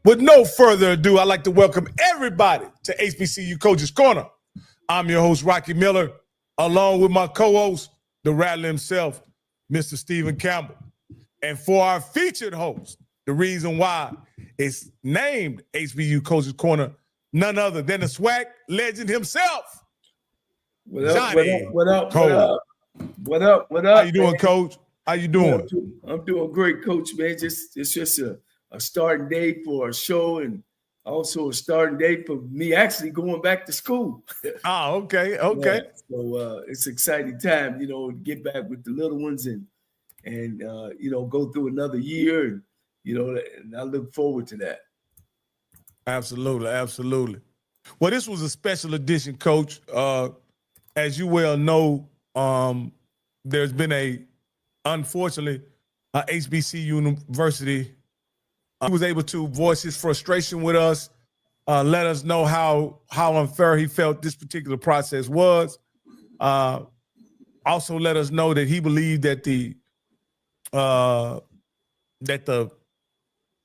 With no further ado, I'd like to welcome everybody to HBCU Coaches Corner. I'm your host, Rocky Miller, along with my co-host, the Rattler himself, Mr. Stephen Campbell. And for our featured host, the reason why it's named HBCU Coaches Corner, none other than the SWAC legend himself, Johnnie Cole. What up? How you doing, man? Coach? How you doing? I'm doing great, Coach, man. It's just a starting day for a show and also a starting day for me actually going back to school. Oh, okay. Yeah, so it's an exciting time, to get back with the little ones and go through another year, and and I look forward to that. Absolutely. Well, this was a special edition, Coach. As you well know, there's been unfortunately, HBCU University was able to voice his frustration with us, let us know how unfair he felt this particular process was. Also let us know that he believed that the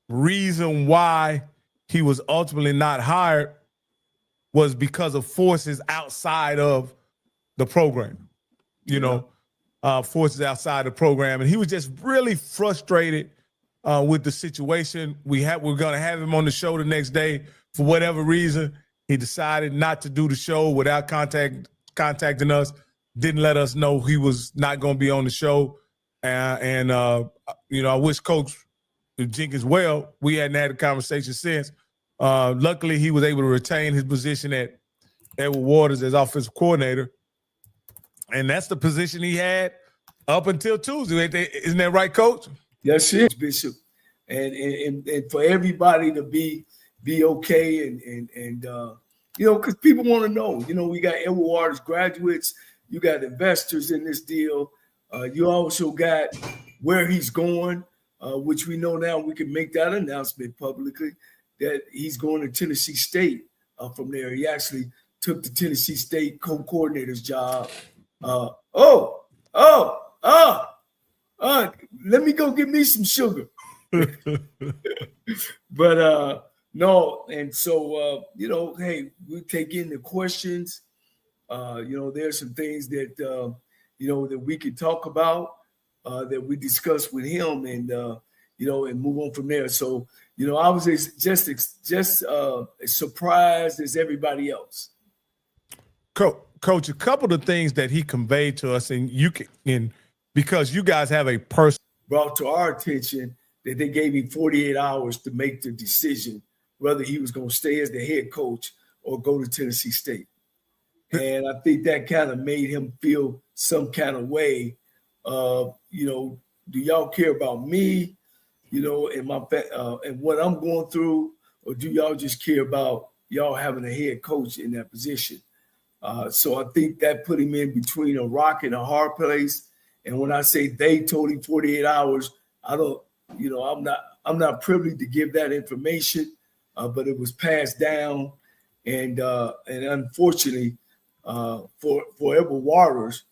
reason why he was ultimately not hired was because of forces outside of the program, forces outside the program. And he was just really frustrated with the situation. We're going to have him on the show the next day. For whatever reason, he decided not to do the show without contacting us, didn't let us know he was not going to be on the show. I wish Coach Jenkins well. We hadn't had a conversation since. Luckily, he was able to retain his position at Edward Waters as offensive coordinator. And that's the position he had up until Tuesday. Isn't that right, Coach? Yes, it is, Bishop. And for everybody to be okay and because people want to know. We got Edward Waters graduates. You got investors in this deal. You also got where he's going, which we know now we can make that announcement publicly that he's going to Tennessee State from there. He actually took the Tennessee State co-coordinator's job. Let me go get me some sugar. But no, and so hey, we take in the questions. There's some things that that we could talk about that we discussed with him, and and move on from there. So I was just as surprised as everybody else. Coach, a couple of things that he conveyed to us, and because you guys have a person brought to our attention that they gave him 48 hours to make the decision whether he was going to stay as the head coach or go to Tennessee State. And I think that kind of made him feel some kind of way. Do y'all care about me, and my and what I'm going through, or do y'all just care about y'all having a head coach in that position? So I think that put him in between a rock and a hard place. And when I say they told him 48 hours, I'm not privileged to give that information, but it was passed down. And unfortunately for Edward Waters,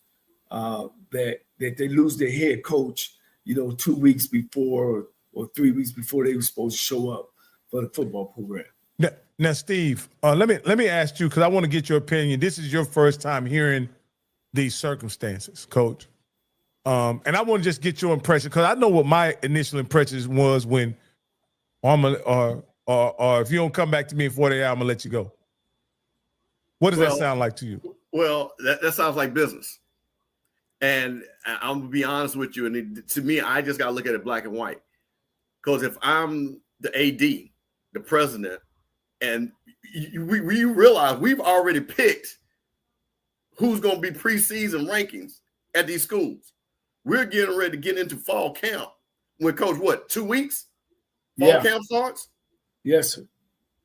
that they lose their head coach, 2 weeks before or 3 weeks before they were supposed to show up for the football program. Now, Steve, let me ask you, because I want to get your opinion. This is your first time hearing these circumstances, Coach. And I want to just get your impression, because I know what my initial impression was when, or if you don't come back to me in 48 hours, I'm going to let you go. What does that sound like to you? Well, that sounds like business. And I'm going to be honest with you. And to me, I just got to look at it black and white. Because if I'm the AD, the president, and we realize we've already picked who's going to be preseason rankings at these schools. We're getting ready to get into fall camp. When Coach, 2 weeks? Fall camp starts? Yes, sir.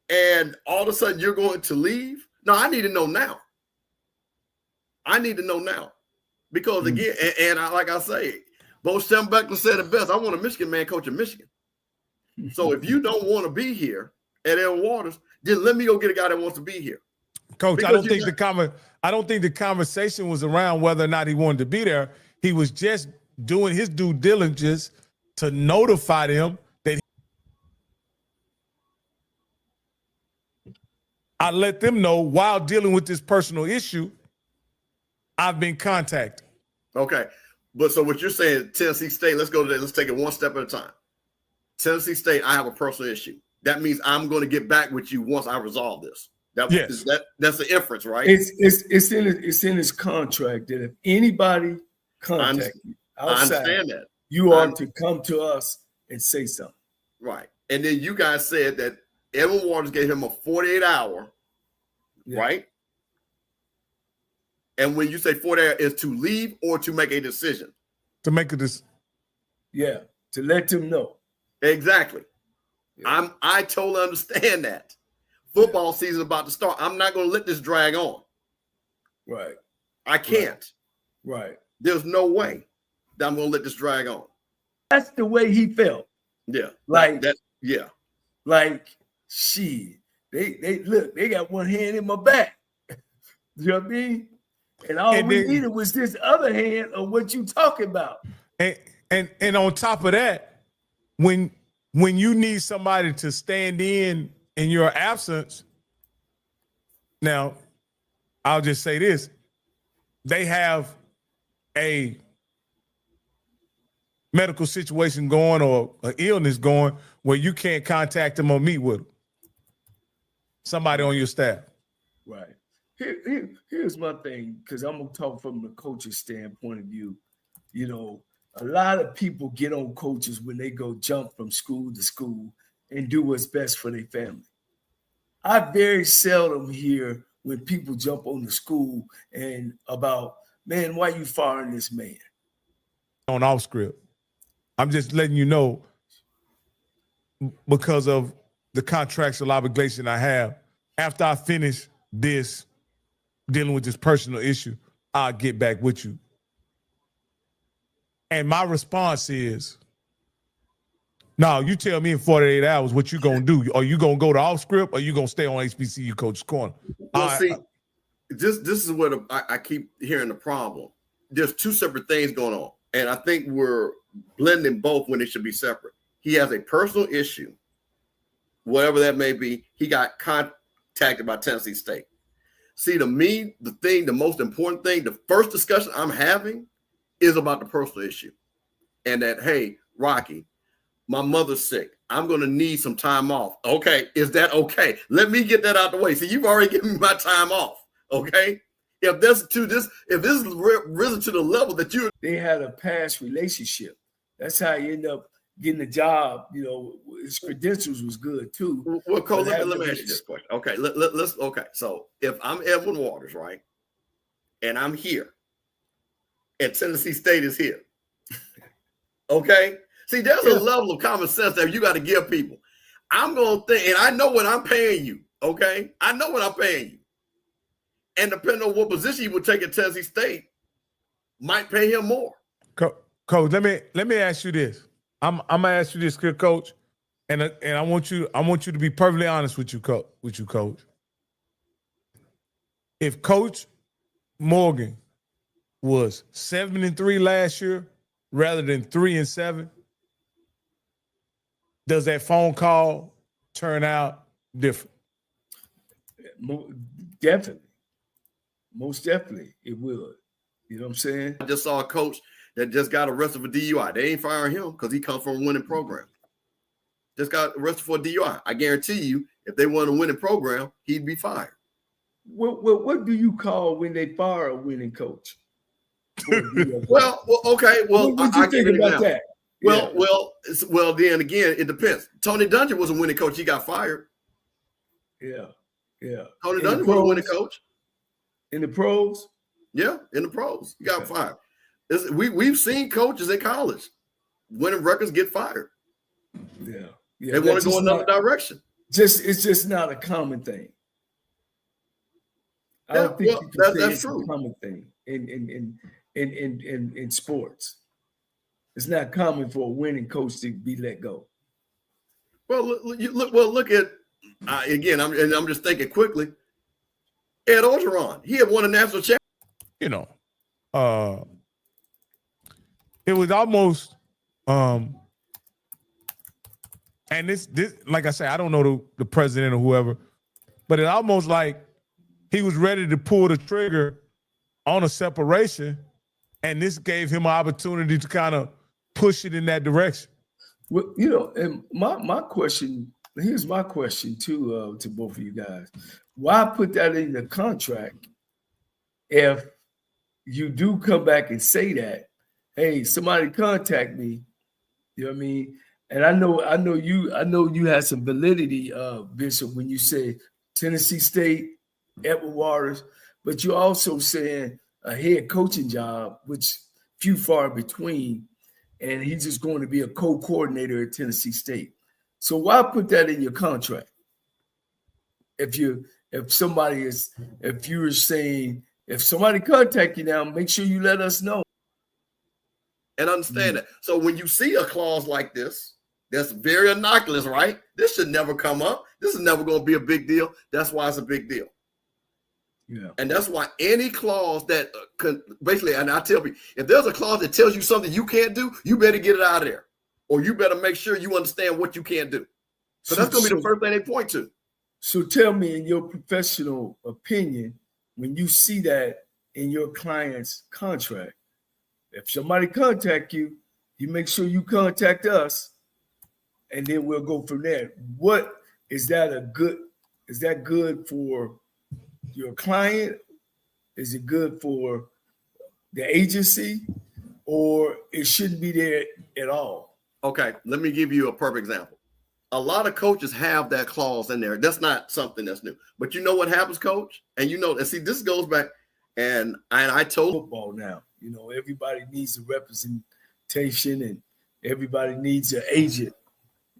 And all of a sudden you're going to leave? No, I need to know now. Because again, like I say, Bo Schembechler said it best. I want a Michigan man coaching Michigan. So if you don't want to be here at Edward Waters, then let me go get a guy that wants to be here. Coach, because I don't think the conversation was around whether or not he wanted to be there. He was just doing his due diligence to notify them that I let them know while dealing with this personal issue, I've been contacted. Okay. But so what you're saying, Tennessee State, let's go to that. Let's take it one step at a time. Tennessee State, I have a personal issue. That means I'm going to get back with you once I resolve this. Yes. That's the inference, right? It's in his contract that if anybody contacts you outside, I understand that. You are to come to us and say something. Right. And then you guys said that Edwin Waters gave him a 48-hour, right? And when you say 48 is to leave or to make a decision? To make a decision. Yeah, to let them know. Exactly. Yeah. I totally understand that. Football season about to start. I'm not going to let this drag on. Right. I can't. Right. There's no way that I'm going to let this drag on. That's the way he felt. Yeah. Like that. Yeah. Like, shit. They look, they got one hand in my back. You know what I mean? And all we needed was this other hand of what you talking about. And on top of that, when you need somebody to stand in your absence, now I'll just say this: they have a medical situation going or an illness going where you can't contact them or meet with them. Somebody on your staff. Right. Here's my thing, because I'm gonna talk from the coach's standpoint of view. You know, a lot of people get on coaches when they go jump from school to school and do what's best for their family. I very seldom hear when people jump on the school and about, man, why you firing this man? On off script. I'm just letting you know, because of the contractual obligation I have, after I finish this, dealing with this personal issue, I'll get back with you. And my response is, no, you tell me in 48 hours what you going to do. Are you going to go to off script or you going to stay on HBCU Coaches Corner? Well, see, this is what I keep hearing the problem. There's two separate things going on. And I think we're blending both when it should be separate. He has a personal issue, whatever that may be. He got contacted by Tennessee State. See, to me, the most important thing, the first discussion I'm having is about the personal issue. And that, hey, Rocky, my mother's sick. I'm going to need some time off. Okay, is that okay? Let me get that out the way. See, you've already given me my time off. Okay? If this is risen to the level that they had a past relationship. That's how he ended up getting a job. You know, his credentials was good too. Well, Cole, let me ask you this question. Okay, let's. Okay, so if I'm Edwin Waters, right, and I'm here, and Tennessee State is here, okay. See, there's a level of common sense that you got to give people. I'm gonna think, and I know what I'm paying you. Okay, I know what I'm paying you. And depending on what position you would take at Tennessee State, might pay him more. Coach, let me ask you this. I'm gonna ask you this, Coach, and I want you to be perfectly honest with you, Coach. If Coach Morgan was 7-3 last year rather than 3-7, does that phone call turn out different? Definitely. Most definitely it would. You know what I'm saying? I just saw a coach that just got arrested for DUI. They ain't firing him because he comes from a winning program. Just got arrested for DUI. I guarantee you, if they won a winning program, he'd be fired. What do you call when they fire a winning coach? well, okay. Well, what do you think about that? Well, then again, it depends. Tony Dungy was a winning coach. He got fired. Yeah. Tony Dungy was a winning coach. In the pros? Yeah, in the pros. He got fired. We've seen coaches in college winning records get fired. Yeah. They want to go another direction. It's just not a common thing. I don't think that's true. A common thing in sports. It's not common for a winning coach to be let go. Well, look at again. I'm just thinking quickly. Ed Orgeron, he had won a national championship. You know, it was almost, and this like I say, I don't know the president or whoever, but it almost like he was ready to pull the trigger on a separation, and this gave him an opportunity to kind of push it in that direction. Well, you know, and my question, here's my question too, to both of you guys. Why put that in the contract if you do come back and say that, hey, somebody contact me, you know what I mean? And I know you had some validity, Bishop, when you say Tennessee State, Edward Waters, but you're also saying a head coaching job, which few far between, and he's just going to be a co-coordinator at Tennessee State. So why put that in your contract? If you're saying, if somebody contact you now, make sure you let us know. And understand that. So when you see a clause like this, that's very innocuous, right? This should never come up. This is never going to be a big deal. That's why it's a big deal. Yeah. And that's why any clause that basically, and I tell people, if there's a clause that tells you something you can't do, you better get it out of there. Or you better make sure you understand what you can't do. So that's going to be the first thing they point to. So tell me, in your professional opinion, when you see that in your client's contract, if somebody contact you, you make sure you contact us, and then we'll go from there. What is that good for your client? Is it good for the agency, or it shouldn't be there at all? Okay, let me give you a perfect example. A lot of coaches have that clause in there. That's not something that's new. But you know what happens, Coach? And you know, and see, this goes back, and I told football now. You know, everybody needs a representation, and everybody needs an agent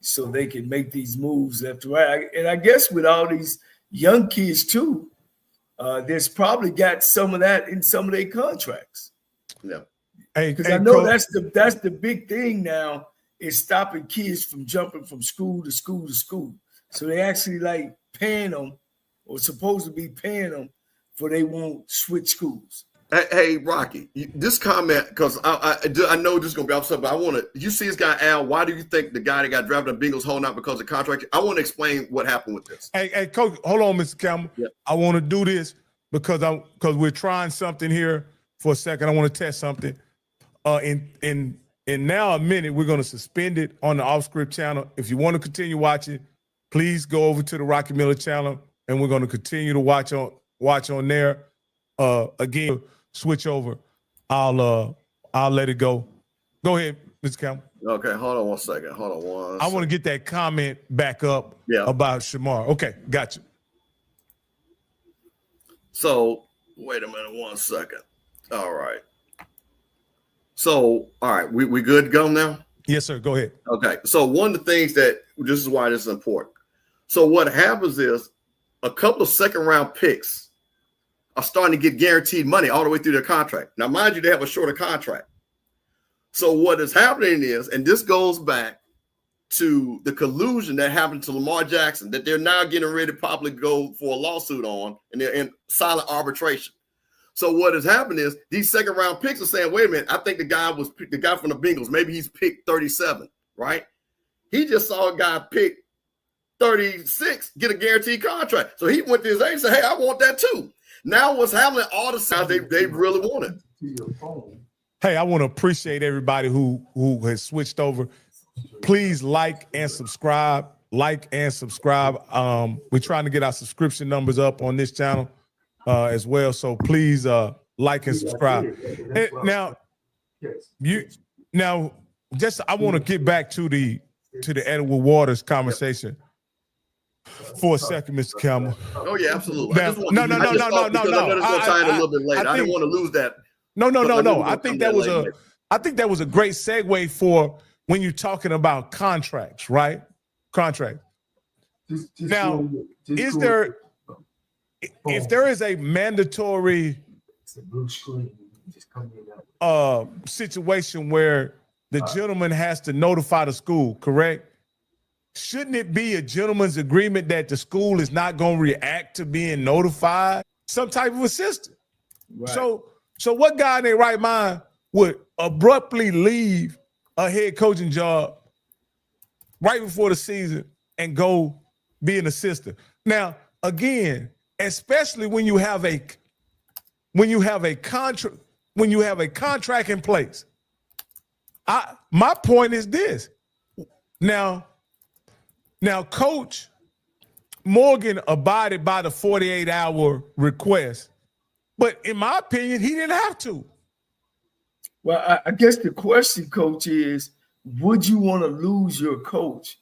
so they can make these moves left to right. And I guess with all these young kids too, there's probably got some of that in some of their contracts. Yeah. Because I know that's the big thing now, is stopping kids from jumping from school to school to school. So they actually like paying them, or supposed to be paying them, for they won't switch schools. Hey, Rocky, this comment, because I know this is going to be upset, but I want to, you see this guy, Al, why do you think the guy that got drafted in Bengals holding out because of contract? I want to explain what happened with this. Hey, Coach, hold on, Mr. Campbell. Yeah. I want to do this because we're trying something here for a second. I want to test something. In now a minute, we're going to suspend it on the off-script channel. If you want to continue watching, please go over to the Rocky Miller channel, and we're going to continue to watch on there. Again, switch over. I'll let it go. Go ahead, Mr. Campbell. Okay, hold on one second. I want to get that comment back up about Shamar. Okay, gotcha. So wait a minute, 1 second. All right. So, all right, we good to go now? Yes, sir. Go ahead. Okay. So one of the things that this is why this is important. So what happens is a couple of second-round picks are starting to get guaranteed money all the way through their contract. Now, mind you, they have a shorter contract. So what is happening is, and this goes back to the collusion that happened to Lamar Jackson, that they're now getting ready to probably go for a lawsuit on, and they're in silent arbitration. So what has happened is these second-round picks are saying, wait a minute, I think the guy from the Bengals, maybe he's picked 37, right? He just saw a guy pick 36, get a guaranteed contract. So he went to his agent and said, hey, I want that too. Now what's happening, all the sounds they really want it. Hey, I want to appreciate everybody who has switched over. Please like and subscribe. We're trying to get our subscription numbers up on this channel as well. So please like and subscribe. Now, I want to get back to the Edward Waters conversation for a second, Mr. Campbell. Oh yeah, absolutely. Now, no. I know it's going to tie in a little bit later. I didn't want to lose that. No. I think that was a great segue for when you're talking about contracts, right? Contract. Now, if there is a mandatory situation where the gentleman has to notify the school, correct? Shouldn't it be a gentleman's agreement that the school is not going to react to being notified? Some type of assistance. Right. So what guy in their right mind would abruptly leave a head coaching job right before the season and go be an assistant? Now, again, especially when you have a contract in place. My point is this. Now, Coach Morgan abided by the 48-hour request, but in my opinion, he didn't have to. Well, I guess the question, Coach, is would you want to lose your coach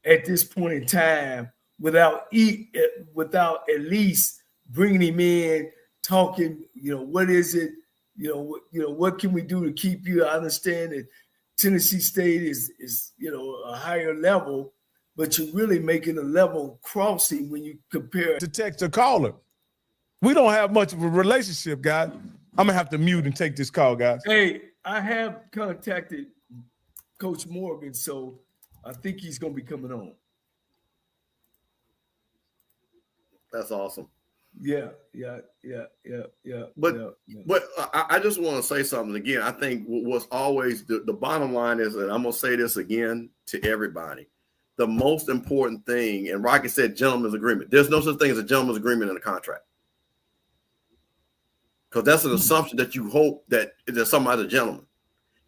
at this point in time without at least bringing him in, talking, what is it, what can we do to keep you? I understand that Tennessee State is a higher level, but you're really making a level crossing when you compare to text or caller. We don't have much of a relationship, guys. I'm gonna have to mute and take this call, guys. Hey, I have contacted Coach Morgan, so I think he's gonna be coming on. That's awesome. Yeah. But I just want to say something again. I think what's always the bottom line is, and I'm gonna say this again to everybody, the most important thing, and Rocky said gentleman's agreement. There's no such thing as a gentleman's agreement in a contract. Because that's an assumption that you hope that somebody's a gentleman.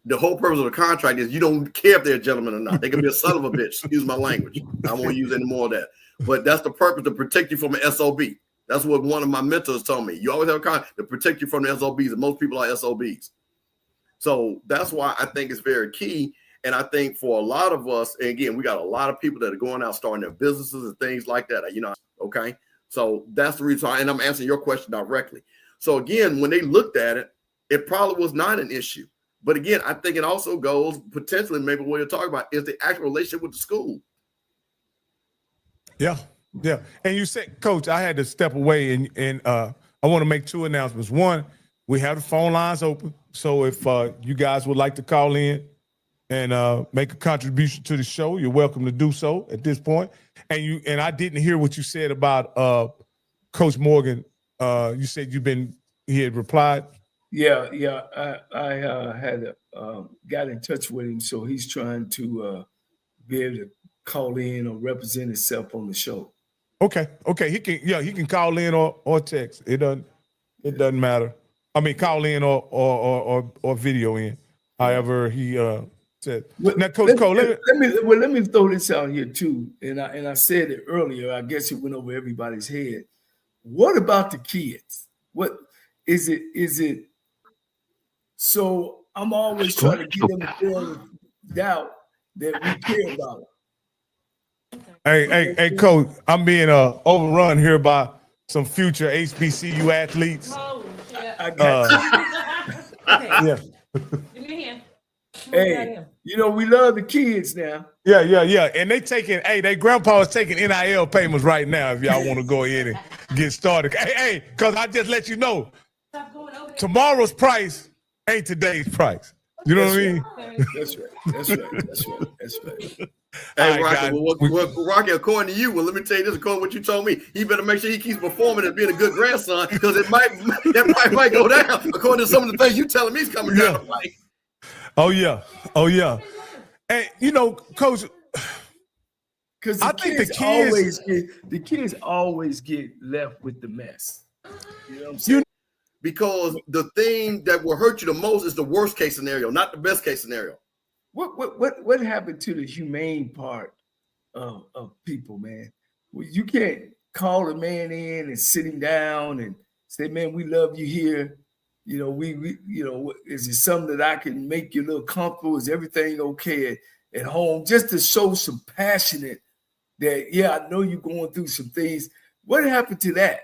The whole purpose of the contract is you don't care if they're a gentleman or not. They can be a son of a bitch. Excuse my language. I won't use any more of that. But that's the purpose, to protect you from an SOB. That's what one of my mentors told me. You always have a contract to protect you from the SOBs, and most people are SOBs. So that's why I think it's very key. And I think for a lot of us, and again, we got a lot of people that are going out starting their businesses and things like that. Okay. So that's the reason. And I'm answering your question directly. So again, when they looked at it, it probably was not an issue. But again, I think it also goes potentially, maybe what you're talking about is the actual relationship with the school. Yeah. And you said, Coach, I had to step away, and I want to make two announcements. One, we have the phone lines open. So if you guys would like to call in and make a contribution to the show, you're welcome to do so at this point. And I didn't hear what you said about Coach Morgan. You said he had replied. Yeah. I had got in touch with him, so he's trying to be able to call in or represent himself on the show. Okay. He can call in or text. It doesn't matter. I mean, call in or video in. However, he said. Now, Coach Cole, let me throw this out here too. And I said it earlier. I guess it went over everybody's head. What about the kids? What is it? So I'm always trying to get them to feel doubt that we care about them. Hey, Coach, I'm being overrun here by some future HBCU athletes. Oh, I got you. Yeah. Give me a hand. Hey, we love the kids now. Yeah. And they grandpa is taking NIL payments right now if y'all want to go ahead and get started. Hey, because I just let you know, tomorrow's price ain't today's price. You know what I mean? That's right. Hey, right, Rocky, Rocky, according to you, let me tell you this, according to what you told me, he better make sure he keeps performing and being a good grandson, because that might go down according to some of the things you telling me is coming down the pipe. Oh yeah. And Coach, because I think the kids always get left with the mess. You know what I'm saying? Because the thing that will hurt you the most is the worst case scenario, not the best case scenario. What happened to the humane part of people, man? Well, you can't call a man in and sit him down and say, "Man, we love you here. We is it something that I can make you a little comfortable? Is everything okay at home?" Just to show some passionate that, I know you're going through some things. What happened to that?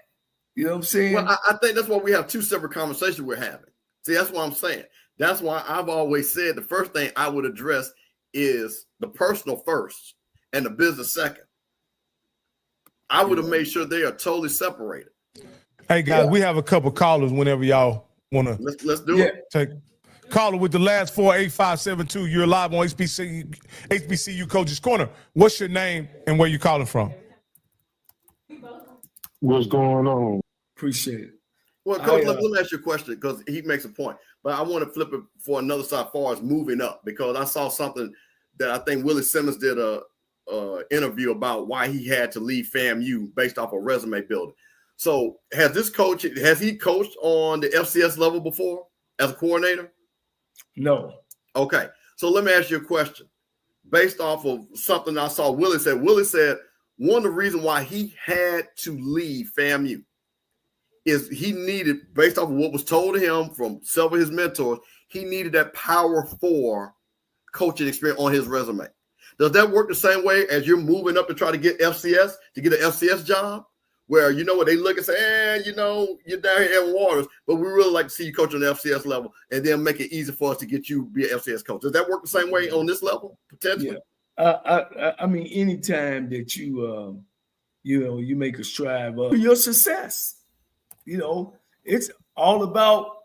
You know what I'm saying? Well, I think that's why we have two separate conversations we're having. See, that's what I'm saying. That's why I've always said the first thing I would address is the personal first and the business second. I would have made sure they are totally separated. Hey, guys, we have a couple callers whenever y'all want to. Let's do it. Take caller with the last 48572. You're live on HBCU Coaches Corner. What's your name and where you calling from? What's going on? Appreciate it. Well, Coach, let me ask you a question, because he makes a point. But I want to flip it for another side as far as moving up, because I saw something that I think Willie Simmons did a interview about why he had to leave FAMU based off of resume building. So has he coached on the FCS level before as a coordinator? No. Okay. So let me ask you a question. Based off of something I saw Willie said one of the reasons why he had to leave FAMU is he needed, based off of what was told to him from several of his mentors, he needed that Power 4 coaching experience on his resume. Does that work the same way as you're moving up to try to get FCS, to get an FCS job? Where, you know what, they look and say, you're down here in Waters, but we really like to see you coach on the FCS level and then make it easy for us to get you to be an FCS coach. Does that work the same way on this level, potentially? Yeah. I mean, anytime that you make a strive of your success, it's all about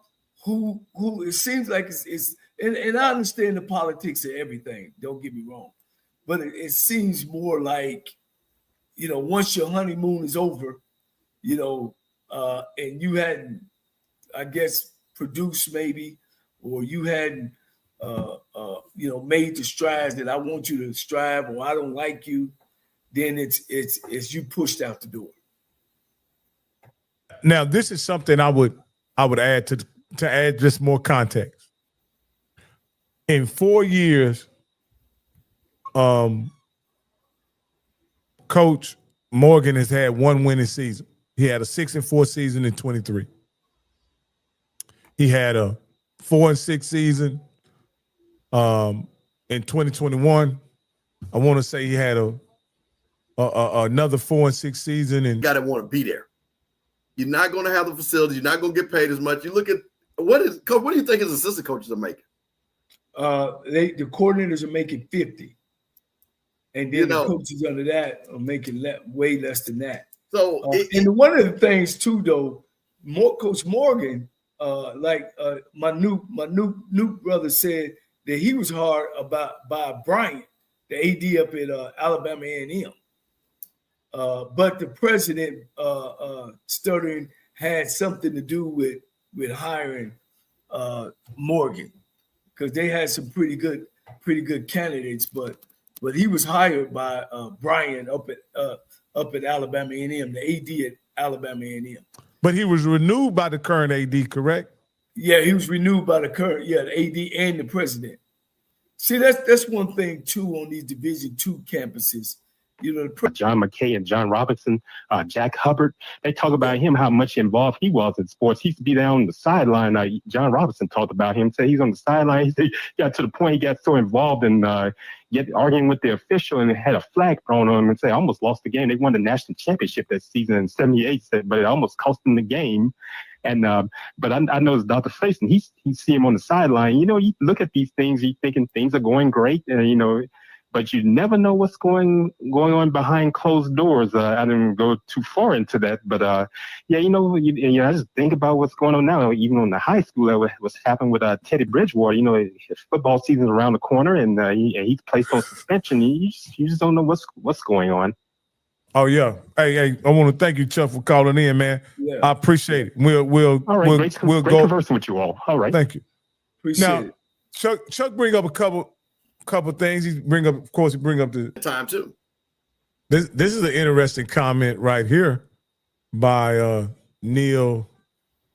who it seems like it's and I understand the politics of everything, don't get me wrong, but it seems more like, once your honeymoon is over, and you hadn't, I guess, produced maybe, or you hadn't, made the strides that I want you to strive, or I don't like you, then it's you pushed out the door. Now, this is something I would add to add just more context. In 4 years, Coach Morgan has had one winning season. He had a 6-4 season in 23. He had a 4-6 season in 2021. I want to say he had another 4-6 season. And you got to want to be there. You're not going to have the facilities. You're not going to get paid as much. You look at what do you think his assistant coaches are making? The coordinators are making 50. And then the coaches under that are making way less than that. So, and one of the things too, though, Coach Morgan, my new brother said that he was hard by Bryant, the AD up at Alabama A&M. But the president stuttering had something to do with hiring Morgan, because they had some pretty good candidates, but he was hired by Brian up at Alabama A&M, the AD at Alabama A&M. But he was renewed by the current AD, correct? Yeah, he was renewed by the current, the AD and the president. See, that's one thing too on these Division II campuses. John McKay and John Robinson, Jack Hubbard, they talk about him, how much involved he was in sports. He used to be down on the sideline. John Robinson talked about him, said he's on the sideline. He got to the point he got so involved in arguing with the official and had a flag thrown on him and say, I almost lost the game. They won the national championship that season in 78, but it almost cost them the game. And but I know Dr. Faison, he see him on the sideline. You look at these things, you thinking things are going great, but you never know what's going on behind closed doors. I didn't go too far into that, but I just think about what's going on now, even on the high school. What's happened with Teddy Bridgewater. His football season's around the corner, and he's placed on suspension. You just don't know what's going on. Oh yeah, hey, I want to thank you, Chuck, for calling in, man. Yeah. I appreciate it. We'll all right. We'll go conversing with you all. All right, thank you. Appreciate it. Chuck bring up a couple things. He bring up the time too. This is an interesting comment right here by Neil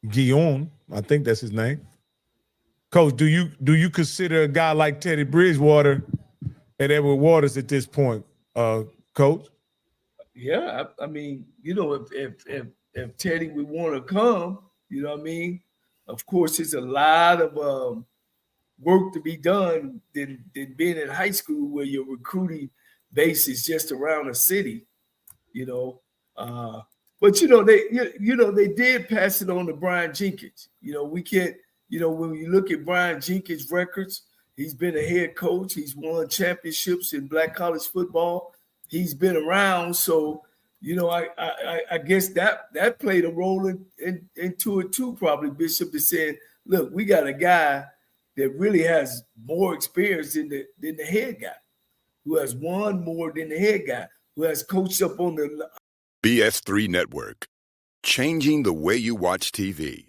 Guillaume. I think that's his name. Coach, do you consider a guy like Teddy Bridgewater and Edward Waters at this point, Coach? Yeah, I mean, if Teddy would want to come, of course, it's a lot of work to be done than being in high school where your recruiting base is just around a city, But they did pass it on to Brian Jenkins. We can't. When you look at Brian Jenkins' records, he's been a head coach. He's won championships in black college football. He's been around, so I guess that played a role into it too. Probably Bishop is saying, look, we got a guy that really has more experience than the head guy, who has won more than the head guy, who has coached up on the BS3 Network, changing the way you watch TV.